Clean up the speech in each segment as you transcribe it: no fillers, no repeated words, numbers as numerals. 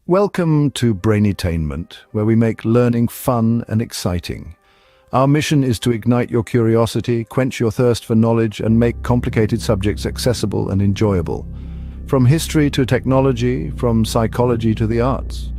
Welcome to Brainetainment, where we make learning fun and exciting. Our mission is to ignite your curiosity, quench your thirst for knowledge, and make complicated subjects accessible and enjoyable. From history to technology, from psychology to the arts.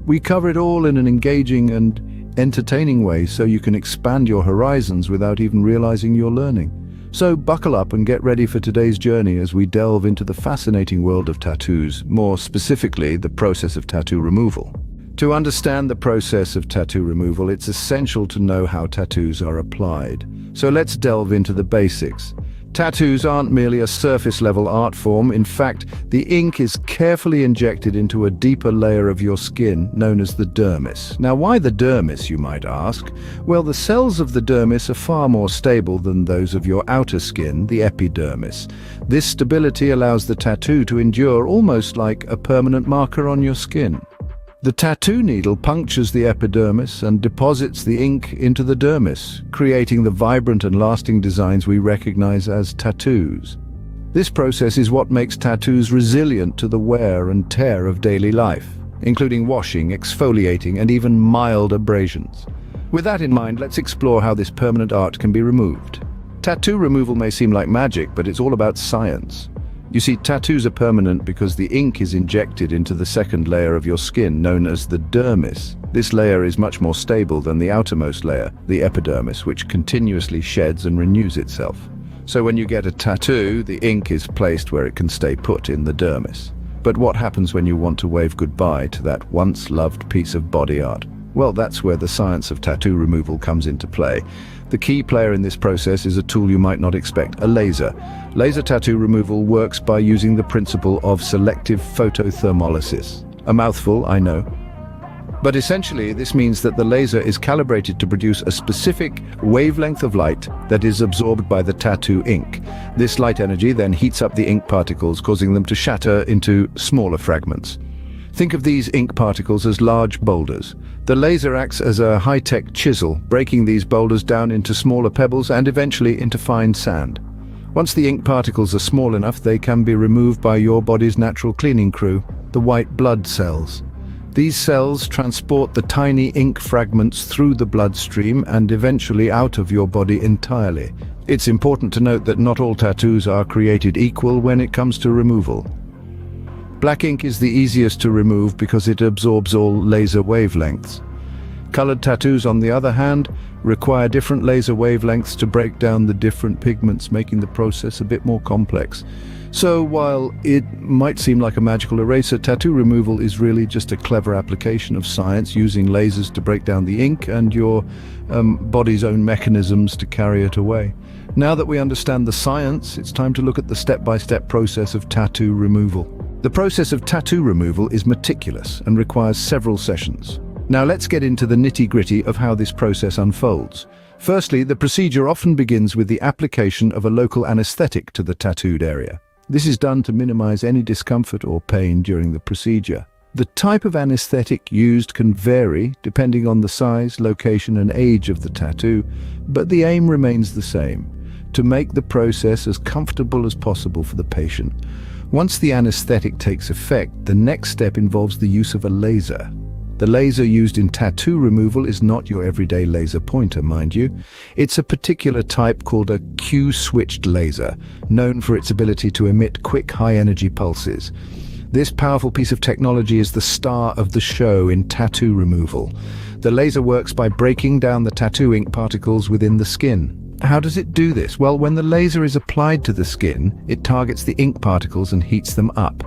We cover it all in an engaging and entertaining way so you can expand your horizons without even realizing you're learning. So buckle up and get ready for today's journey as we delve into the fascinating world of tattoos, more specifically the process of tattoo removal. To understand the process of tattoo removal, it's essential to know how tattoos are applied. So let's delve into the basics. Tattoos aren't merely a surface-level art form. In fact, the ink is carefully injected into a deeper layer of your skin, known as the dermis. Now, why the dermis, you might ask? Well, the cells of the dermis are far more stable than those of your outer skin, the epidermis. This stability allows the tattoo to endure almost like a permanent marker on your skin. The tattoo needle punctures the epidermis and deposits the ink into the dermis, creating the vibrant and lasting designs we recognize as tattoos. This process is what makes tattoos resilient to the wear and tear of daily life, including washing, exfoliating, and even mild abrasions. With that in mind, let's explore how this permanent art can be removed. Tattoo removal may seem like magic, but it's all about science. You see, tattoos are permanent because the ink is injected into the second layer of your skin, known as the dermis. This layer is much more stable than the outermost layer, the epidermis, which continuously sheds and renews itself. So when you get a tattoo, the ink is placed where it can stay put in the dermis. But what happens when you want to wave goodbye to that once-loved piece of body art? Well, that's where the science of tattoo removal comes into play. The key player in this process is a tool you might not expect, a laser. Laser tattoo removal works by using the principle of selective photothermolysis. A mouthful, I know. But essentially, this means that the laser is calibrated to produce a specific wavelength of light that is absorbed by the tattoo ink. This light energy then heats up the ink particles, causing them to shatter into smaller fragments. Think of these ink particles as large boulders. The laser acts as a high-tech chisel, breaking these boulders down into smaller pebbles and eventually into fine sand. Once the ink particles are small enough, they can be removed by your body's natural cleaning crew, the white blood cells. These cells transport the tiny ink fragments through the bloodstream and eventually out of your body entirely. It's important to note that not all tattoos are created equal when it comes to removal. Black ink is the easiest to remove because it absorbs all laser wavelengths. Colored tattoos, on the other hand, require different laser wavelengths to break down the different pigments, making the process a bit more complex. So while it might seem like a magical eraser, tattoo removal is really just a clever application of science, using lasers to break down the ink and your body's own mechanisms to carry it away. Now that we understand the science, it's time to look at the step-by-step process of tattoo removal. The process of tattoo removal is meticulous and requires several sessions. Now let's get into the nitty-gritty of how this process unfolds. Firstly, the procedure often begins with the application of a local anesthetic to the tattooed area. This is done to minimize any discomfort or pain during the procedure. The type of anesthetic used can vary depending on the size, location, and age of the tattoo, but the aim remains the same: to make the process as comfortable as possible for the patient. Once the anesthetic takes effect, the next step involves the use of a laser. The laser used in tattoo removal is not your everyday laser pointer, mind you. It's a particular type called a Q-switched laser, known for its ability to emit quick, high-energy pulses. This powerful piece of technology is the star of the show in tattoo removal. The laser works by breaking down the tattoo ink particles within the skin. How does it do this? Well, when the laser is applied to the skin, it targets the ink particles and heats them up.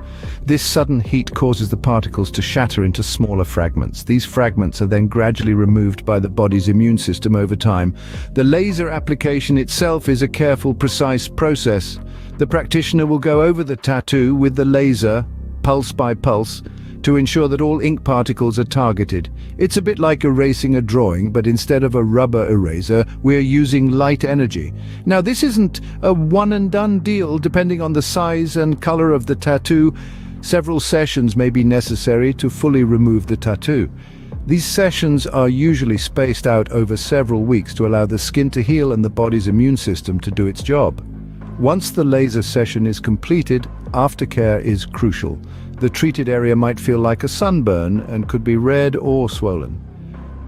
This sudden heat causes the particles to shatter into smaller fragments. These fragments are then gradually removed by the body's immune system over time. The laser application itself is a careful, precise process. The practitioner will go over the tattoo with the laser, pulse by pulse, to ensure that all ink particles are targeted. It's a bit like erasing a drawing, but instead of a rubber eraser, we're using light energy. Now, this isn't a one-and-done deal. Depending on the size and color of the tattoo, several sessions may be necessary to fully remove the tattoo. These sessions are usually spaced out over several weeks to allow the skin to heal and the body's immune system to do its job. Once the laser session is completed, aftercare is crucial. the treated area might feel like a sunburn and could be red or swollen.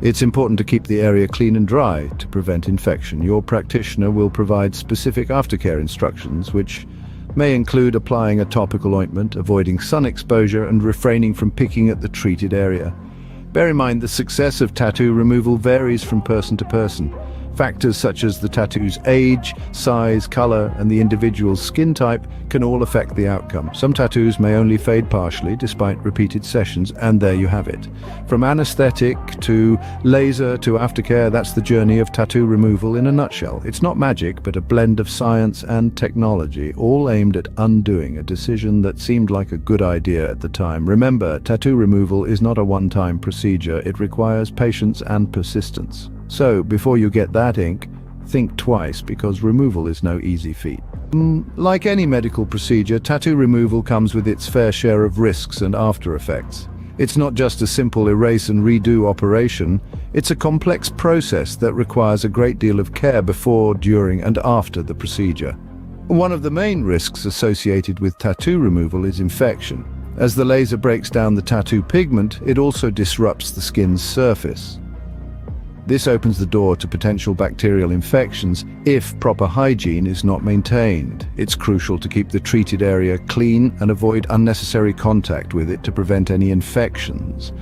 It's important to keep the area clean and dry to prevent infection. Your practitioner will provide specific aftercare instructions, which may include applying a topical ointment, avoiding sun exposure, and refraining from picking at the treated area. Bear in mind, the success of tattoo removal varies from person to person. Factors such as the tattoo's age, size, color, and the individual's skin type can all affect the outcome. Some tattoos may only fade partially despite repeated sessions, and there you have it. From anesthetic to laser to aftercare, that's the journey of tattoo removal in a nutshell. It's not magic, but a blend of science and technology, all aimed at undoing a decision that seemed like a good idea at the time. Remember, tattoo removal is not a one-time procedure. It requires patience and persistence. So, before you get that ink, think twice, because removal is no easy feat. Like any medical procedure, tattoo removal comes with its fair share of risks and after effects. It's not just a simple erase and redo operation, it's a complex process that requires a great deal of care before, during, and after the procedure. One of the main risks associated with tattoo removal is infection. As the laser breaks down the tattoo pigment, it also disrupts the skin's surface. This opens the door to potential bacterial infections if proper hygiene is not maintained. It's crucial to keep the treated area clean and avoid unnecessary contact with it to prevent any infections.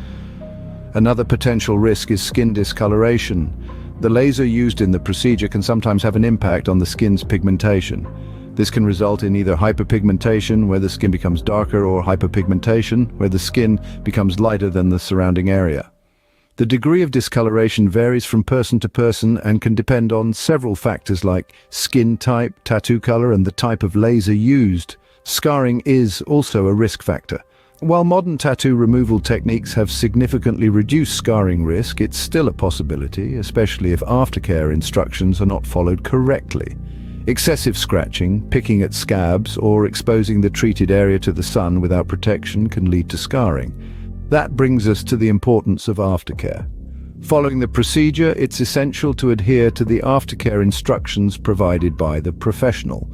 Another potential risk is skin discoloration. The laser used in the procedure can sometimes have an impact on the skin's pigmentation. This can result in either hyperpigmentation, where the skin becomes darker, or hyperpigmentation, where the skin becomes lighter than the surrounding area. The degree of discoloration varies from person to person and can depend on several factors like skin type, tattoo color, and the type of laser used. Scarring is also a risk factor. While modern tattoo removal techniques have significantly reduced scarring risk, it's still a possibility, especially if aftercare instructions are not followed correctly. Excessive scratching, picking at scabs, or exposing the treated area to the sun without protection can lead to scarring. That brings us to the importance of aftercare. Following the procedure, it's essential to adhere to the aftercare instructions provided by the professional.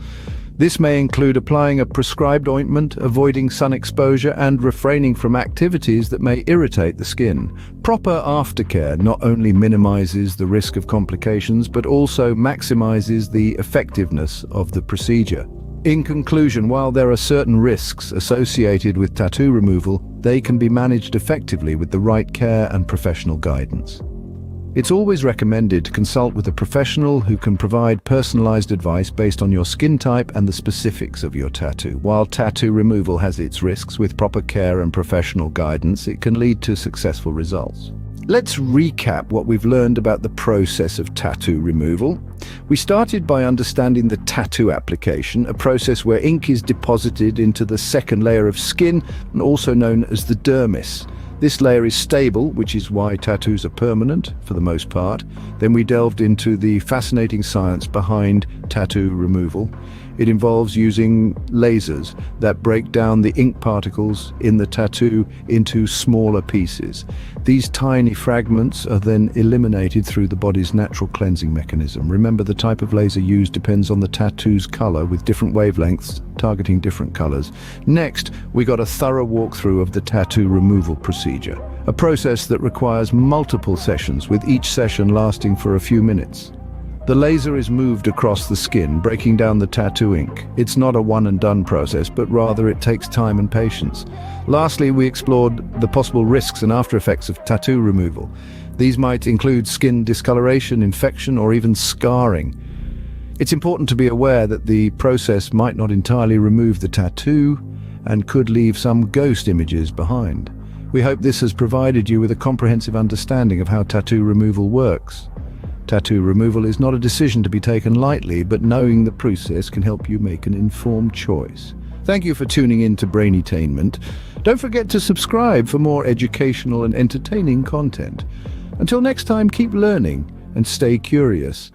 This may include applying a prescribed ointment, avoiding sun exposure, and refraining from activities that may irritate the skin. Proper aftercare not only minimizes the risk of complications, but also maximizes the effectiveness of the procedure. In conclusion, while there are certain risks associated with tattoo removal, they can be managed effectively with the right care and professional guidance. It's always recommended to consult with a professional who can provide personalized advice based on your skin type and the specifics of your tattoo. While tattoo removal has its risks, with proper care and professional guidance, it can lead to successful results. Let's recap what we've learned about the process of tattoo removal. We started by understanding the tattoo application, a process where ink is deposited into the second layer of skin, and also known as the dermis. This layer is stable, which is why tattoos are permanent, for the most part. Then we delved into the fascinating science behind tattoo removal. It involves using lasers that break down the ink particles in the tattoo into smaller pieces. These tiny fragments are then eliminated through the body's natural cleansing mechanism. Remember, the type of laser used depends on the tattoo's color, with different wavelengths targeting different colors. Next, we got a thorough walkthrough of the tattoo removal procedure, a process that requires multiple sessions, with each session lasting for a few minutes. The laser is moved across the skin, breaking down the tattoo ink. It's not a one-and-done process, but rather it takes time and patience. Lastly, we explored the possible risks and after effects of tattoo removal. These might include skin discoloration, infection, or even scarring. It's important to be aware that the process might not entirely remove the tattoo and could leave some ghost images behind. We hope this has provided you with a comprehensive understanding of how tattoo removal works. Tattoo removal is not a decision to be taken lightly, but knowing the process can help you make an informed choice. Thank you for tuning in to Brainetainment. Don't forget to subscribe for more educational and entertaining content. Until next time, keep learning and stay curious.